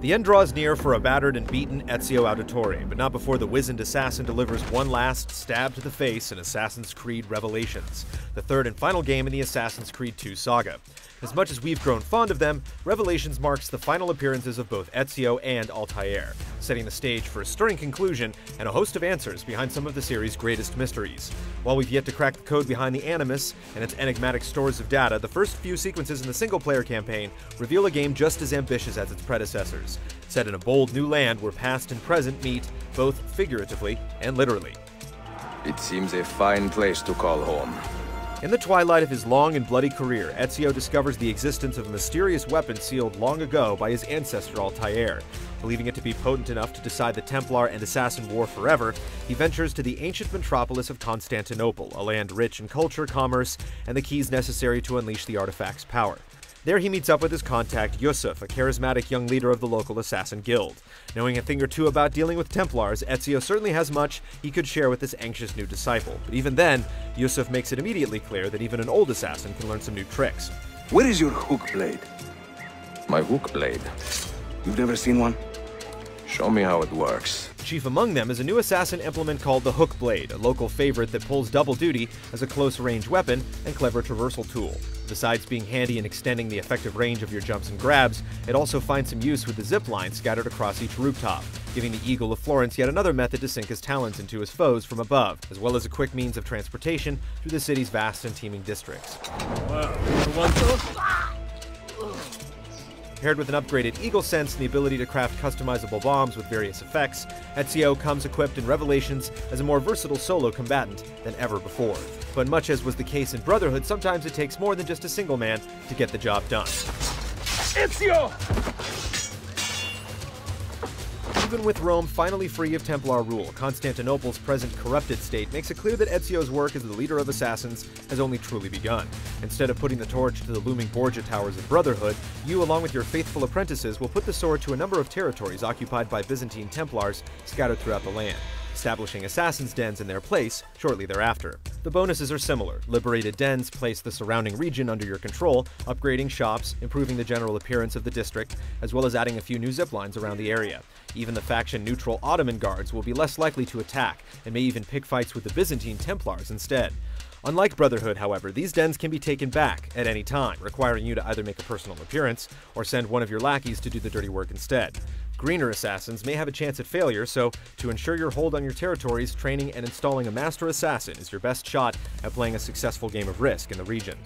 The end draws near for a battered and beaten Ezio Auditore, but not before the wizened assassin delivers one last stab to the face in Assassin's Creed Revelations, the third and final game in the Assassin's Creed II saga. As much as we've grown fond of them, Revelations marks the final appearances of both Ezio and Altair, setting the stage for a stirring conclusion and a host of answers behind some of the series' greatest mysteries. While we've yet to crack the code behind the Animus and its enigmatic stores of data, the first few sequences in the single-player campaign reveal a game just as ambitious as its predecessors, set in a bold new land where past and present meet, both figuratively and literally. It seems a fine place to call home. In the twilight of his long and bloody career, Ezio discovers the existence of a mysterious weapon sealed long ago by his ancestor Altair. Believing it to be potent enough to decide the Templar and Assassin War forever, he ventures to the ancient metropolis of Constantinople, a land rich in culture, commerce, and the keys necessary to unleash the artifact's power. There he meets up with his contact, Yusuf, a charismatic young leader of the local assassin guild. Knowing a thing or two about dealing with Templars, Ezio certainly has much he could share with this anxious new disciple. But even then, Yusuf makes it immediately clear that even an old assassin can learn some new tricks. Where is your hook blade? My hook blade. You've never seen one? Show me how it works. Chief among them is a new assassin implement called the Hook Blade, a local favorite that pulls double duty as a close-range weapon and clever traversal tool. Besides being handy in extending the effective range of your jumps and grabs, it also finds some use with the zip line scattered across each rooftop, giving the Eagle of Florence yet another method to sink his talons into his foes from above, as well as a quick means of transportation through the city's vast and teeming districts. Paired with an upgraded Eagle Sense and the ability to craft customizable bombs with various effects, Ezio comes equipped in Revelations as a more versatile solo combatant than ever before. But much as was the case in Brotherhood, sometimes it takes more than just a single man to get the job done. Ezio! Even with Rome finally free of Templar rule, Constantinople's present corrupted state makes it clear that Ezio's work as the leader of assassins has only truly begun. Instead of putting the torch to the looming Borgia towers of Brotherhood, you, along with your faithful apprentices, will put the sword to a number of territories occupied by Byzantine Templars scattered throughout the land, establishing assassins' dens in their place shortly thereafter. The bonuses are similar. Liberated dens place the surrounding region under your control, upgrading shops, improving the general appearance of the district, as well as adding a few new zip lines around the area. Even the faction-neutral Ottoman guards will be less likely to attack, and may even pick fights with the Byzantine Templars instead. Unlike Brotherhood, however, these dens can be taken back at any time, requiring you to either make a personal appearance, or send one of your lackeys to do the dirty work instead. Greener assassins may have a chance at failure, so to ensure your hold on your territories, training and installing a master assassin is your best shot at playing a successful game of Risk in the region.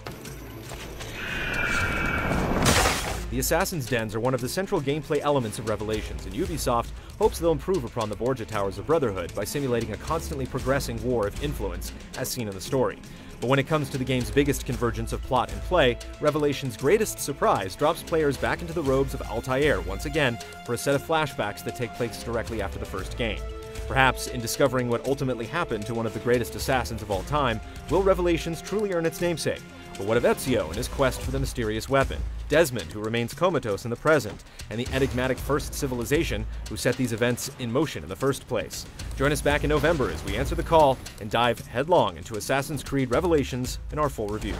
The Assassin's Dens are one of the central gameplay elements of Revelations, and Ubisoft hopes they'll improve upon the Borgia Towers of Brotherhood by simulating a constantly progressing war of influence, as seen in the story. But when it comes to the game's biggest convergence of plot and play, Revelation's greatest surprise drops players back into the robes of Altair once again for a set of flashbacks that take place directly after the first game. Perhaps, in discovering what ultimately happened to one of the greatest assassins of all time, will Revelations truly earn its namesake? But what of Ezio and his quest for the mysterious weapon? Desmond, who remains comatose in the present, and the enigmatic First Civilization, who set these events in motion in the first place. Join us back in November as we answer the call and dive headlong into Assassin's Creed Revelations in our full review.